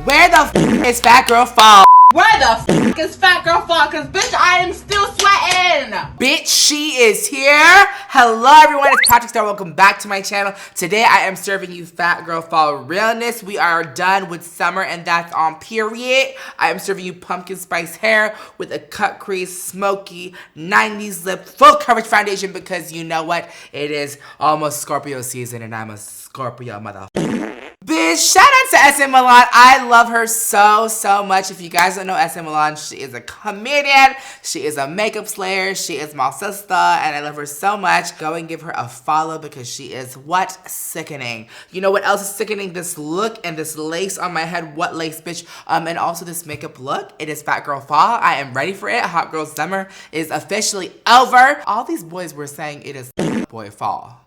Where the f is Fat Girl Fall? Where the f is Fat Girl Fall? Cause bitch, I am still sweating. Bitch, she is here. Hello everyone, it's PatrickStarrr. Welcome back to my channel. Today I am serving you Fat Girl Fall realness. We are done with summer and that's on period. I am serving you pumpkin spice hair with a cut crease, smoky, 90s lip, full coverage foundation because you know what? It is almost Scorpio season and I'm a Scorpio mother. Bitch, shout out to ESE Milan. I love her so much. If you guys don't know ESE Milan, she is a comedian. She is a makeup slayer. She is my sister, and I love her so much. Go and give her a follow because she is what? Sickening. You know what else is sickening? This look and this lace on my head. What lace, bitch? And also this makeup look. It is Fat Girl Fall. I am ready for it. Hot Girl Summer is officially over. All these boys were saying it is boy fall.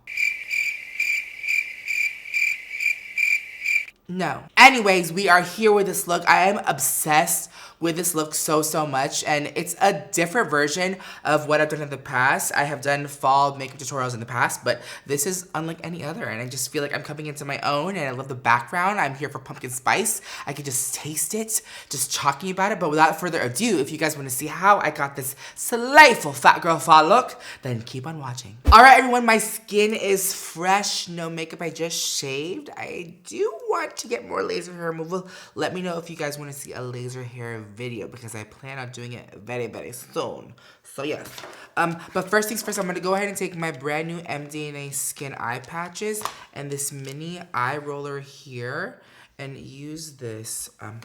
No. Anyways, we are here with this look. I am obsessed with this look so much, and it's a different version of what I've done in the past. I have done fall makeup tutorials in the past, but this is unlike any other, and I just feel like I'm coming into my own, and I love the background. I'm here for pumpkin spice. I can just taste it, just talking about it, but without further ado, if you guys want to see how I got this delightful Fat Girl Fall look, then keep on watching. All right, everyone, my skin is fresh, no makeup, I just shaved. I do want to get more laser hair removal. Let me know if you guys want to see a laser hair video because I plan on doing it very soon. So yes. But first things first, I'm gonna go ahead and take my brand new MDNA skin eye patches and this mini eye roller here and use this on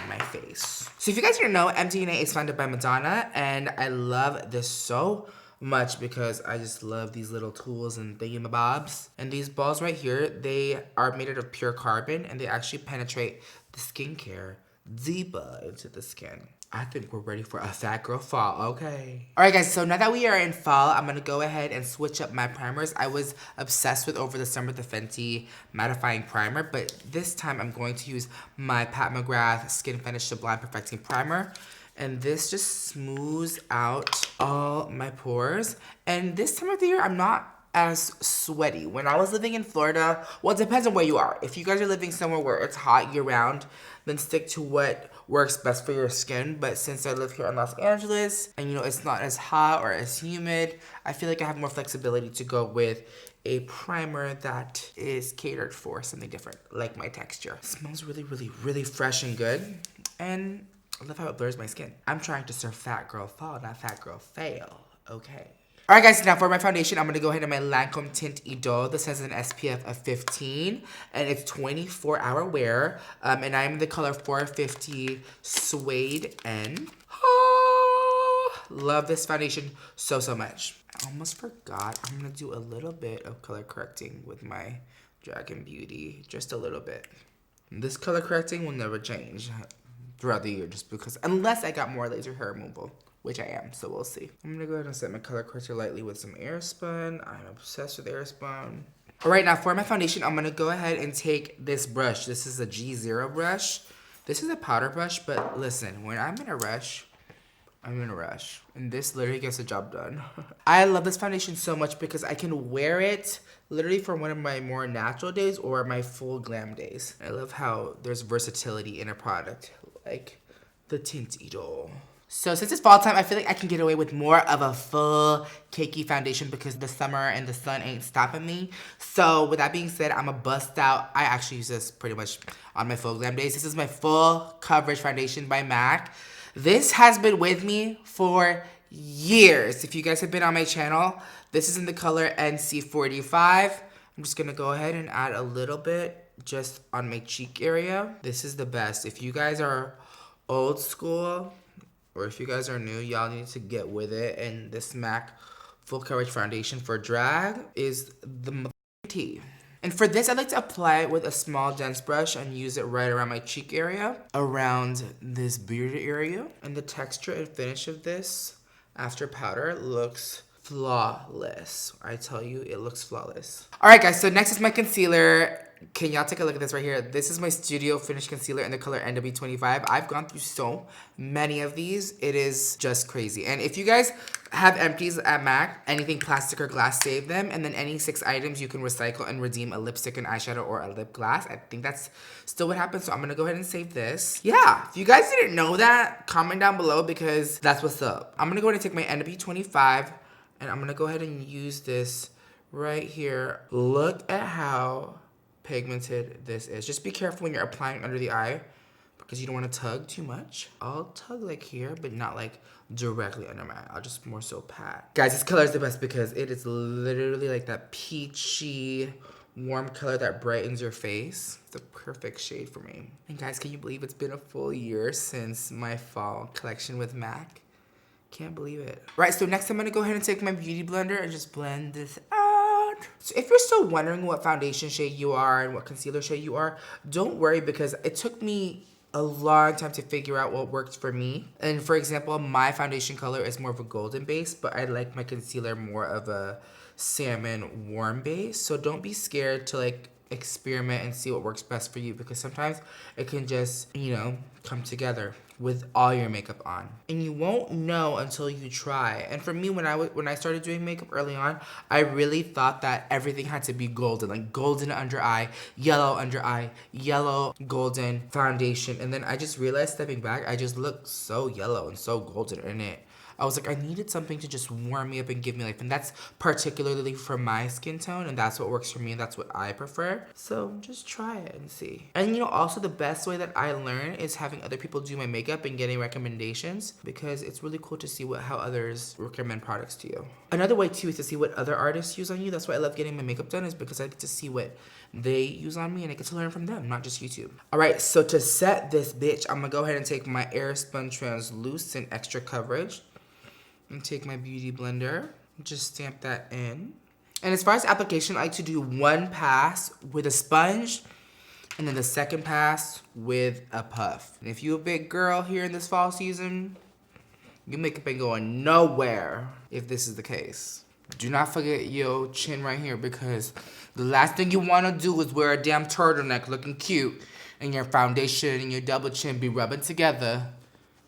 my face. So if you guys didn't know, MDNA is founded by Madonna and I love this so much because I just love these little tools and thingamabobs. And these balls right here, they are made out of pure carbon and they actually penetrate the skincare deeper into the skin. I think we're ready for a Fat Girl Fall, okay. All right guys, so now that we are in fall, I'm gonna go ahead and switch up my primers. I was obsessed with over the summer the Fenty mattifying primer, but this time I'm going to use my Pat McGrath Skin Finish Sublime Perfecting Primer. And this just smooths out all my pores. And this time of the year, I'm not as sweaty. When I was living in Florida, well, it depends on where you are. If you guys are living somewhere where it's hot year-round, then stick to what works best for your skin. But since I live here in Los Angeles, and you know, it's not as hot or as humid, I feel like I have more flexibility to go with a primer that is catered for something different, like my texture. It smells really fresh and good. And I love how it blurs my skin. I'm trying to serve Fat Girl Fall, not Fat Girl Fail, okay? All right, guys, now for my foundation, I'm gonna go ahead and my Lancome Tint Idole. This has an SPF of 15, and it's 24-hour wear, and I'm in the color 450 Suede N. Oh, love this foundation so much. I almost forgot, I'm gonna do a little bit of color correcting with my Dragon Beauty, just a little bit. This color correcting will never change throughout the year just because, unless I got more laser hair removal, which I am, so we'll see. I'm gonna go ahead and set my color corrector lightly with some Airspun. I'm obsessed with Airspun. All right, now for my foundation, I'm gonna go ahead and take this brush. This is a G0 brush. This is a powder brush, but listen, when I'm in a rush, I'm in a rush. And this literally gets the job done. I love this foundation so much because I can wear it literally for one of my more natural days or my full glam days. I love how there's versatility in a product like the Tint Idole. So since it's fall time, I feel like I can get away with more of a full cakey foundation because the summer and the sun ain't stopping me. So with that being said, I'm gonna bust out. I actually use this pretty much on my full glam days. This is my full coverage foundation by MAC. This has been with me for years. If you guys have been on my channel, this is in the color NC45. I'm just gonna go ahead and add a little bit just on my cheek area. This is the best. If you guys are old school or if you guys are new, y'all need to get with it. And this MAC full coverage foundation for drag is the tea. And for this, I like to apply it with a small dense brush and use it right around my cheek area, around this beard area. And the texture and finish of this after powder looks flawless. I tell you, it looks flawless. All right, guys, so next is my concealer. Can y'all take a look at this right here? This is my Studio Finish Concealer in the color NW25. I've gone through so many of these. It is just crazy. And if you guys have empties at MAC, anything plastic or glass, save them. And then any 6 items you can recycle and redeem a lipstick, an eyeshadow, or a lip gloss. I think that's still what happens. So I'm gonna go ahead and save this. Yeah, if you guys didn't know that, comment down below because that's what's up. I'm gonna go ahead and take my NW25 and I'm gonna go ahead and use this right here. Look at how pigmented this is. Just be careful when you're applying under the eye because you don't want to tug too much. I'll tug like here, but not like directly under my eye. I'll just more so pat. Guys, this color is the best because it is literally like that peachy, warm color that brightens your face. It's the perfect shade for me. And guys, can you believe it's been a full year since my fall collection with MAC? Can't believe it. Right, so next I'm gonna go ahead and take my beauty blender and just blend this out. So if you're still wondering what foundation shade you are and what concealer shade you are, don't worry because it took me a long time to figure out what worked for me. And for example, my foundation color is more of a golden base, but I like my concealer more of a salmon warm base. So don't be scared to like experiment and see what works best for you because sometimes it can just, you know, come together with all your makeup on. And you won't know until you try. And for me, when I started doing makeup early on, I really thought that everything had to be golden, like golden under eye, yellow, golden foundation. And then I just realized stepping back, I just looked so yellow and so golden in it. I was like, I needed something to just warm me up and give me life. And that's particularly for my skin tone. And that's what works for me. And that's what I prefer. So just try it and see. And you know, also the best way that I learn is having other people do my makeup and getting recommendations. Because it's really cool to see how others recommend products to you. Another way too is to see what other artists use on you. That's why I love getting my makeup done is because I get to see what they use on me and I get to learn from them, not just YouTube. All right, so to set this bitch, I'm gonna go ahead and take my Air Sponge Translucent Extra Coverage. And take my beauty blender, just stamp that in. And as far as application, I like to do one pass with a sponge and then the second pass with a puff. And if you're a big girl here in this fall season, your makeup ain't going nowhere if this is the case. Do not forget your chin right here because the last thing you want to do is wear a damn turtleneck looking cute and your foundation and your double chin be rubbing together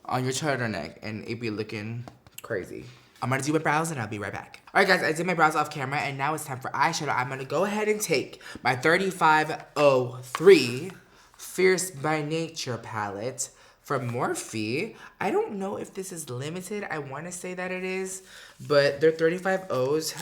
on your turtleneck and it be looking crazy. I'm gonna do my brows and I'll be right back. All right guys, I did my brows off camera and now it's time for eyeshadow. I'm gonna go ahead and take my 3503 Fierce by Nature palette from Morphe. I don't know if this is limited. I wanna say that it is, but their 35Os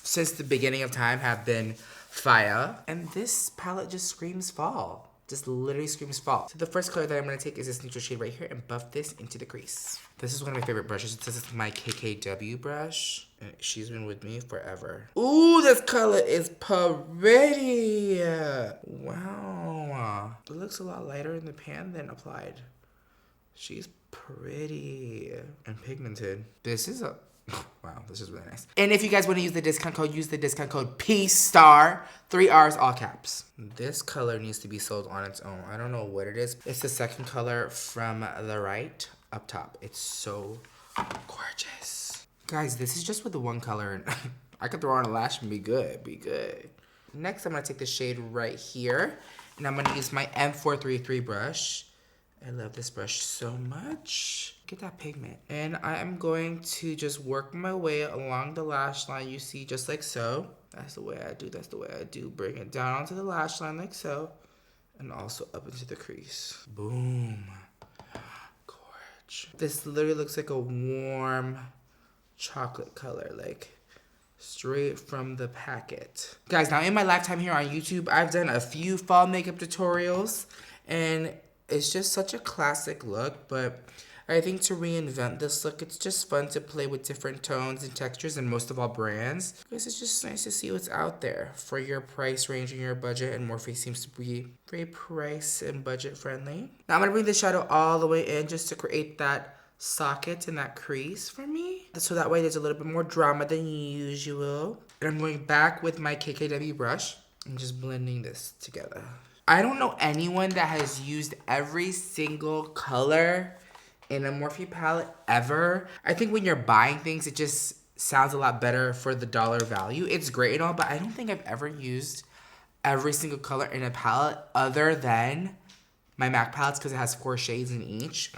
since the beginning of time have been fire. And this palette just screams fall. Just literally screams fall. So the first color that I'm going to take is this neutral shade right here and buff this into the crease. This is one of my favorite brushes. This is my KKW brush. And she's been with me forever. Ooh, this color is pretty. Wow. It looks a lot lighter in the pan than applied. She's pretty and pigmented. This is a... Wow, this is really nice. And if you guys want to use the discount code PSTARRR, 3 R's, all caps. This color needs to be sold on its own. I don't know what it is. It's the second color from the right up top. It's so gorgeous. Guys, this is just with the one color. And I could throw on a lash and be good, Next, I'm going to take the shade right here. And I'm going to use my M433 brush. I love this brush so much. Get that pigment. And I am going to just work my way along the lash line you see just like so. That's the way I do. Bring it down onto the lash line like so. And also up into the crease. Boom. Gorge. This literally looks like a warm chocolate color. Like straight from the packet. Guys, now in my lifetime here on YouTube, I've done a few fall makeup tutorials. And it's just such a classic look, but I think to reinvent this look, it's just fun to play with different tones and textures and most of all brands. Because it's just nice to see what's out there for your price range and your budget, and Morphe seems to be very price and budget friendly. Now I'm going to bring the shadow all the way in just to create that socket and that crease for me. So that way there's a little bit more drama than usual. And I'm going back with my KKW brush and just blending this together. I don't know anyone that has used every single color in a Morphe palette ever. I think when you're buying things, it just sounds a lot better for the dollar value. It's great and all, but I don't think I've ever used every single color in a palette other than my MAC palettes because it has 4 shades in each.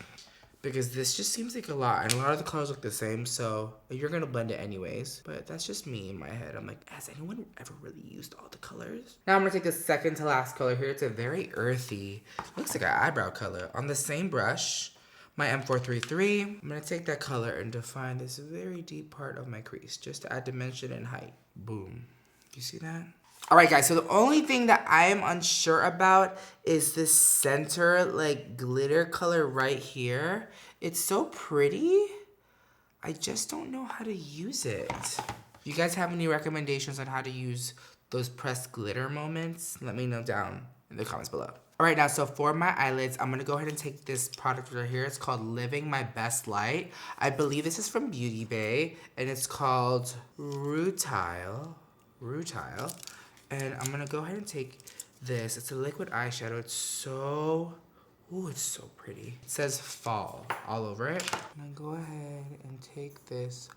Because this just seems like a lot, and a lot of the colors look the same, so you're gonna blend it anyways. But that's just me in my head. I'm like, has anyone ever really used all the colors? Now I'm gonna take the second to last color here. It's a very earthy, looks like an eyebrow color. On the same brush, my M433, I'm gonna take that color and define this very deep part of my crease, just to add dimension and height. Boom. You see that? All right, guys, so the only thing that I am unsure about is this center, like, glitter color right here. It's so pretty. I just don't know how to use it. You guys have any recommendations on how to use those pressed glitter moments? Let me know down in the comments below. All right, now, so for my eyelids, I'm gonna go ahead and take this product right here. It's called Living My Best Light. I believe this is from Beauty Bay, and it's called Rutile. And I'm gonna go ahead and take this. It's a liquid eyeshadow. It's so, ooh, it's so pretty. It says fall all over it. I'm gonna go ahead and take this.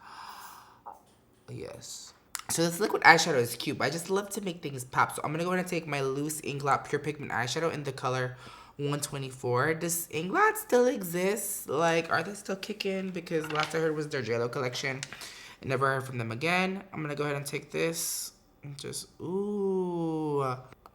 Yes. So this liquid eyeshadow is cute, but I just love to make things pop. So I'm gonna go ahead and take my loose Inglot Pure Pigment eyeshadow in the color 124. Does Inglot still exist? Like, are they still kicking? Because last I heard was their JLo collection. I never heard from them again. I'm gonna go ahead and take this. Just, ooh,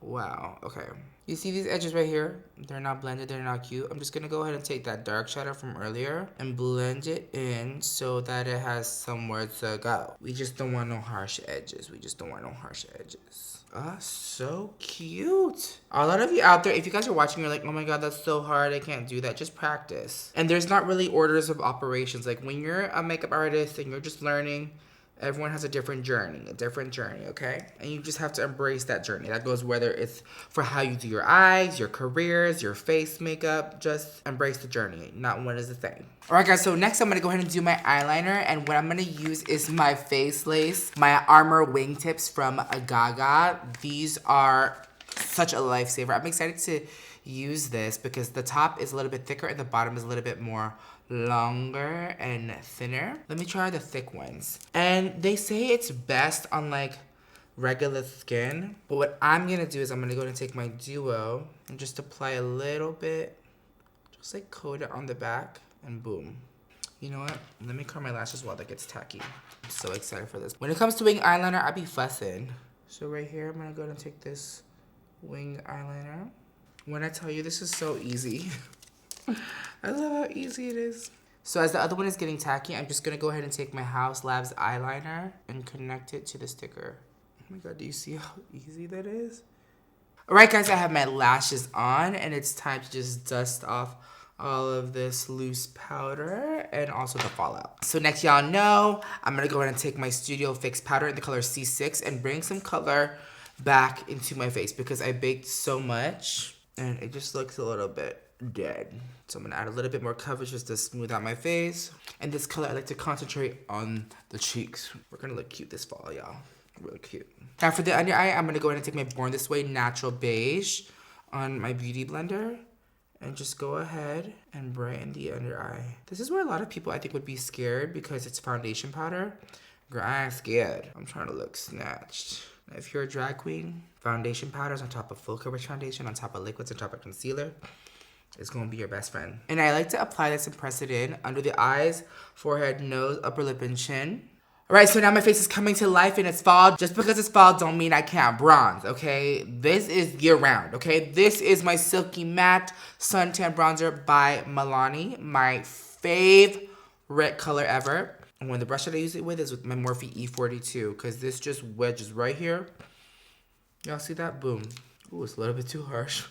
wow, okay. You see these edges right here? They're not blended, they're not cute. I'm just gonna go ahead and take that dark shadow from earlier and blend it in so that it has somewhere to go. We just don't want no harsh edges. Ah, so cute. A lot of you out there, if you guys are watching, you're like, oh my God, that's so hard, I can't do that. Just practice. And there's not really orders of operations. Like when you're a makeup artist and you're just learning, everyone has a different journey, okay? And you just have to embrace that journey. That goes whether it's for how you do your eyes, your careers, your face makeup. Just embrace the journey. Not one is the thing. All right, guys, so next I'm gonna go ahead and do my eyeliner. And what I'm gonna use is my Face Lace, my Armor wingtips from Gaga. These are such a lifesaver. I'm excited to use this because the top is a little bit thicker and the bottom is a little bit more longer and thinner. Let me try the thick ones. And they say it's best on like regular skin, but what I'm gonna do is I'm gonna go and take my Duo and just apply a little bit, just like coat it on the back and boom. You know what? Let me curl my lashes while that gets tacky. I'm so excited for this. When it comes to wing eyeliner, I be fussing. So right here, I'm gonna go and take this wing eyeliner. When I tell you this is so easy. I love how easy it is. So as the other one is getting tacky, I'm just gonna go ahead and take my House Labs eyeliner and connect it to the sticker. Oh my God, do you see how easy that is? All right, guys, I have my lashes on and it's time to just dust off all of this loose powder and also the fallout. So next, y'all know, I'm gonna go ahead and take my Studio Fix powder in the color C6 and bring some color back into my face because I baked so much and it just looks a little bit dead. So I'm gonna add a little bit more coverage just to smooth out my face. And this color, I like to concentrate on the cheeks. We're gonna look cute this fall, y'all. Really cute. Now for the under eye, I'm gonna go ahead and take my Born This Way Natural Beige on my Beauty Blender and just go ahead and brighten the under eye. This is where a lot of people I think would be scared because it's foundation powder. Girl, I ain't scared. I'm trying to look snatched. Now, if you're a drag queen, foundation powders on top of full coverage foundation, on top of liquids, on top of concealer, it's gonna be your best friend. And I like to apply this and press it in under the eyes, forehead, nose, upper lip, and chin. All right, so now my face is coming to life and it's fall. Just because it's fall don't mean I can't bronze, okay? This is year round, okay? This is my Silky Matte Suntan Bronzer by Milani, my favorite color ever. And when the brush that I use it with is with my Morphe E42, because this just wedges right here. Y'all see that? Boom. Ooh, it's a little bit too harsh.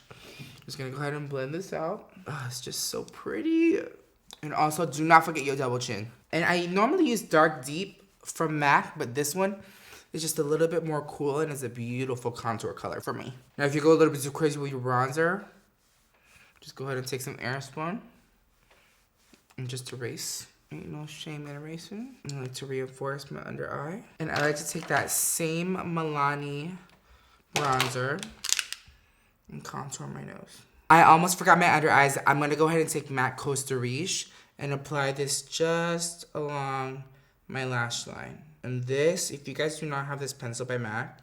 Just gonna go ahead and blend this out. Oh, it's just so pretty. And also, do not forget your double chin. And I normally use Dark Deep from MAC, but this one is just a little bit more cool and is a beautiful contour color for me. Now, if you go a little bit too crazy with your bronzer, just go ahead and take some Airspun and just erase. Ain't no shame in erasing. And I like to reinforce my under eye. And I like to take that same Milani bronzer and contour my nose. I almost forgot my under eyes. I'm gonna go ahead and take MAC Costa Riche and apply this just along my lash line. And this, if you guys do not have this pencil by MAC,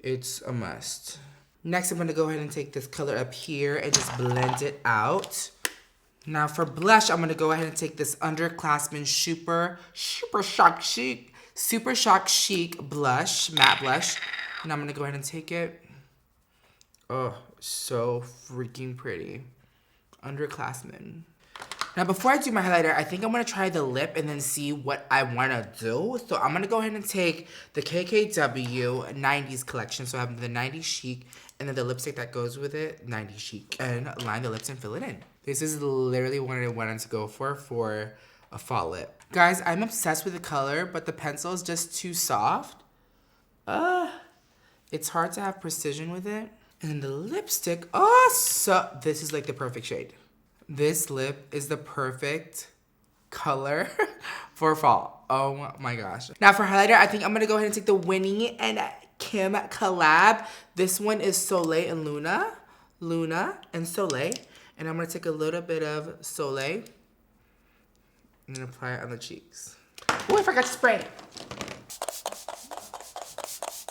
It's a must. Next, I'm gonna go ahead and take this color up here and just blend it out. Now for blush, I'm gonna go ahead and take this Underclassmen Super Shock Chic blush, matte blush. And I'm gonna go ahead and take it. Oh, so freaking pretty. Underclassmen. Now before I do my highlighter, I think I'm gonna try the lip and then see what I wanna do. So I'm gonna go ahead and take the KKW 90s collection. So I have the 90s chic and then the lipstick that goes with it, 90s chic. And line the lips and fill it in. This is literally what I wanted to go for a fall lip. Guys, I'm obsessed with the color, but the pencil is just too soft. It's hard to have precision with it. And then the lipstick, this is like the perfect shade. This lip is the perfect color for fall. Oh my gosh. Now for highlighter, I think I'm gonna go ahead and take the Winnie and Kim collab. This one is Soleil and Luna. Luna and Soleil. And I'm gonna take a little bit of Soleil and apply it on the cheeks. Oh, I forgot to spray it.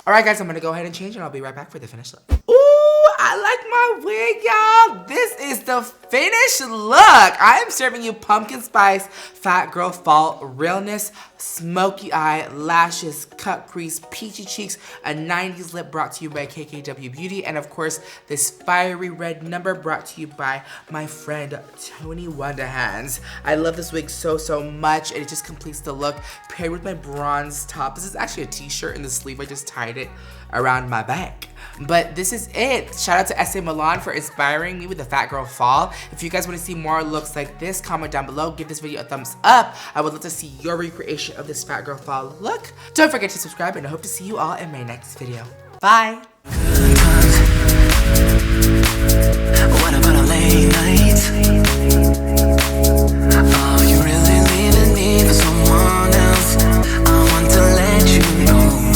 All right, guys, I'm gonna go ahead and change and I'll be right back for the finished look. Ooh, I like my wig, y'all. This is the finished look. I am serving you pumpkin spice, fat girl fall realness, smoky eye, lashes, cut crease, peachy cheeks, a 90s lip brought to you by KKW Beauty, and of course, this fiery red number brought to you by my friend Tony Wonderhands. I love this wig so much, and it just completes the look paired with my bronze top. This is actually a t-shirt, and the sleeve I just tied it around my back. But this is it. Shout out to ESE Milan for inspiring me with the fat girl fall. If you guys want to see more looks like this, comment down below. Give this video a thumbs up. I would love to see your recreation of this fat girl fall look. Don't forget to subscribe, and I hope to see you all in my next video. Bye.